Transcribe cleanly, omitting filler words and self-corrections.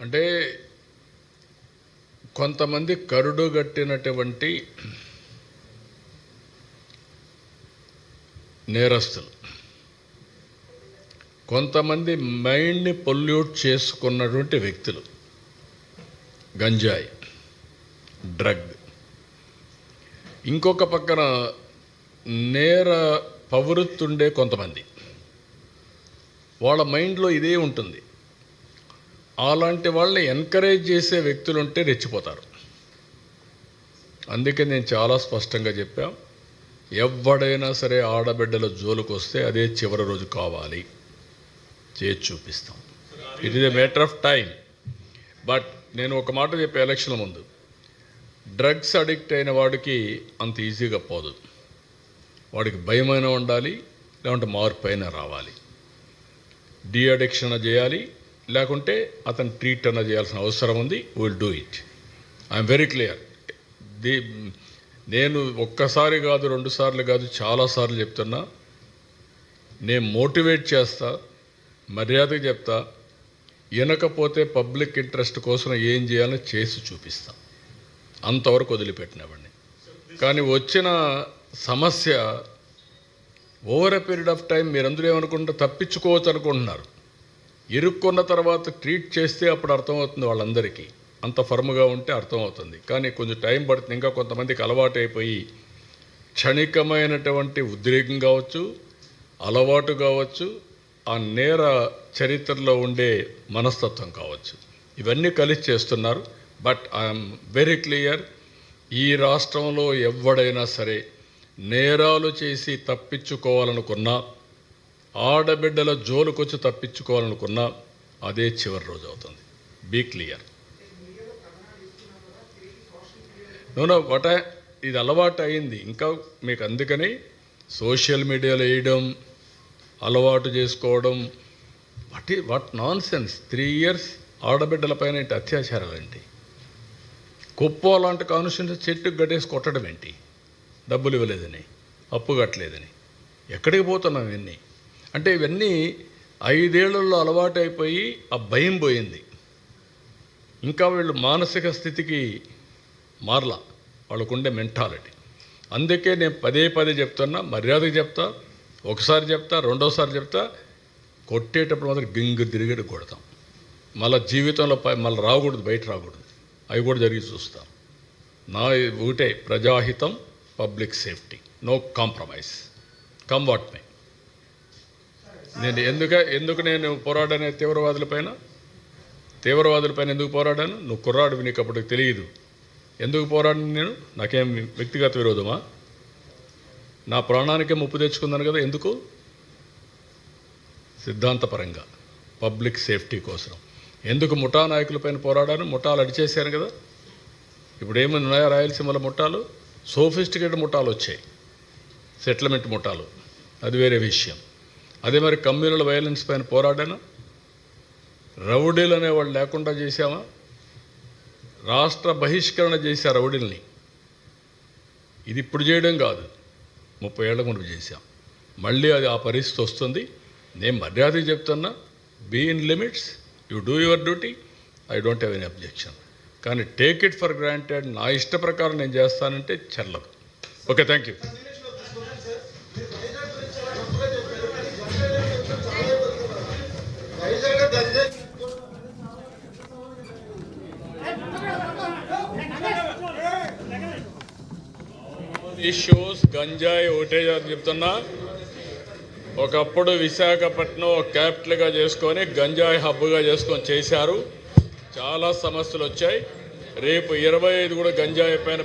అంటే కొంతమంది కరుడుగట్టినటువంటి నేరస్తులు, కొంతమంది మైండ్ని పొల్యూట్ చేసుకున్నటువంటి వ్యక్తులు, గంజాయి, డ్రగ్, ఇంకొక పక్కన నేర ప్రవృత్తుండే కొంతమంది, వాళ్ళ మైండ్లో ఇదే ఉంటుంది. అలాంటి వాళ్ళని ఎంకరేజ్ చేసే వ్యక్తులు ఉంటే రెచ్చిపోతారు. అందుకే నేను చాలా స్పష్టంగా చెప్పా, ఎవడైనా సరే ఆడబిడ్డల జోలికి వస్తే అదే చివరి రోజు కావాలి, చేసి చూపిస్తాం. It is a matter of time. But నేను ఒక మాట చెప్పే ఎలక్షన్ ముందు, డ్రగ్స్ అడిక్ట్ అయిన వాడికి అంత ఈజీగా పోదు. వాడికి భయమైనా ఉండాలి, లేకుంటే మార్పు అయినా రావాలి. డీ అడిక్షన్ చేయాలి, లేకుంటే అతను ట్రీట్ అన్న చేయాల్సిన అవసరం ఉంది. Will do it. I'm very clear. నేను ఒక్కసారి కాదు, 2 సార్లు కాదు, చాలాసార్లు చెప్తున్నా. నేను మోటివేట్ చేస్తా, మర్యాదగా చెప్తా. వినకపోతే పబ్లిక్ ఇంట్రెస్ట్ కోసం ఏం చేయాలో చేసి చూపిస్తా. అంతవరకు వదిలిపెట్టినవాడిని. కానీ వచ్చిన సమస్య over a period of time మీరందరూ ఏమనుకుంటే తప్పించుకోవచ్చు అనుకుంటున్నారు. ఇరుక్కున్న తర్వాత ట్రీట్ చేస్తే అప్పుడు అర్థమవుతుంది వాళ్ళందరికీ. అంత ఫర్మ్గా ఉంటే అర్థమవుతుంది. కానీ కొంచెం టైం పడుతుంది. ఇంకా కొంతమందికి అలవాటు అయిపోయి క్షణికమైనటువంటి ఉద్రేకం కావచ్చు, అలవాటు కావచ్చు, ఆ నేర చరిత్రలో ఉండే మనస్తత్వం కావచ్చు, ఇవన్నీ కలిసి చేస్తున్నారు. బట్ ఐఎమ్ వెరీ క్లియర్, ఈ రాష్ట్రంలో ఎవడైనా సరే నేరాలు చేసి తప్పించుకోవాలనుకున్నా, ఆడబిడ్డల జోలుకొచ్చి తప్పించుకోవాలనుకున్నా అదే చివరి రోజు అవుతుంది. Be clear. నూనె ఇది అలవాటు అయింది. ఇంకా మీకు అందుకని సోషల్ మీడియాలో వేయడం, అలవాటు చేసుకోవడం, వాట్ నాన్ సెన్స్. 3 years ఆడబిడ్డల పైన ఏంటి అత్యాచారాలేంటి? కుప్ప లాంటి కాన్స్టిట్యూన్సీ చెట్టుకు గట్టేసి కొట్టడం ఏంటి? డబ్బులు ఇవ్వలేదని, అప్పు కట్టలేదని. ఎక్కడికి పోతున్నాం ఇవన్నీ? అంటే ఇవన్నీ 5 ఏళ్లలో అలవాటు అయిపోయి ఆ భయం పోయింది. ఇంకా వీళ్ళు మానసిక స్థితికి మారలా, వాళ్ళకుండే మెంటాలిటీ. అందుకే నేను పదే చెప్తున్నా, మర్యాదగా చెప్తా. ఒకసారి చెప్తా, రెండోసారి చెప్తా. కొట్టేటప్పుడు మాత్రం గింగు తిరిగేది కొడతాం. మళ్ళీ జీవితంలో మళ్ళీ రాకూడదు, బయట రాకూడదు. అవి కూడా జరిగి చూస్తాం. నా ఒకటే ప్రజాహితం, public safety, no compromise, come what may. నేను ఎందుకు నేను పోరాడాను తీవ్రవాదులపైన ఎందుకు పోరాడాను? నువ్వు కుర్రాడివి, నీకు అప్పుడు తెలియదు. ఎందుకు పోరాడాను నేను? నాకేం వ్యక్తిగత విరోధమా? నా ప్రాణానికే ముప్పు తెచ్చుకున్నాను కదా. ఎందుకు? సిద్ధాంతపరంగా, పబ్లిక్ సేఫ్టీ కోసం. ఎందుకు ముఠా నాయకులపైన పోరాడాను? ముఠాలు అడిచేశాను కదా. ఇప్పుడు ఏమైనా ఉన్నాయా రాయలసీమలో ముఠాలు? సోఫిస్టికేటెడ్ ముఠాలు వచ్చాయి, సెటిల్మెంట్ ముఠాలు, అది వేరే విషయం. అదే మరి కమ్యూనల్ వైలెన్స్ పైన పోరాడాను. రౌడీలు అనేవాళ్ళు లేకుండా చేశామా? రాష్ట్ర బహిష్కరణ చేశారు రౌడీల్ని. ఇది ఇప్పుడు చేయడం కాదు, 30 ఏళ్ల ముందు చేశాం. మళ్ళీ అది ఆ పరిస్థితి వస్తుంది. నేను మర్యాదగా చెప్తున్నా, be in limits, you do your duty, I don't have any objection. కానీ టేక్ ఇట్ ఫర్ గ్రాంటెడ్, నా ఇష్ట ప్రకారం నేను చేస్తానంటే చెల్లదు. Okay, thank you. ఇష్యూస్ గంజాయి ఒకటే చెప్తున్నా. ఒకప్పుడు విశాఖపట్నం క్యాపిటల్గా చేసుకొని గంజాయి హబ్గా చేసుకొని చేశారు. చాలా సమస్యలు వచ్చాయి. రేపు 25 కూడా గంజాయి పైన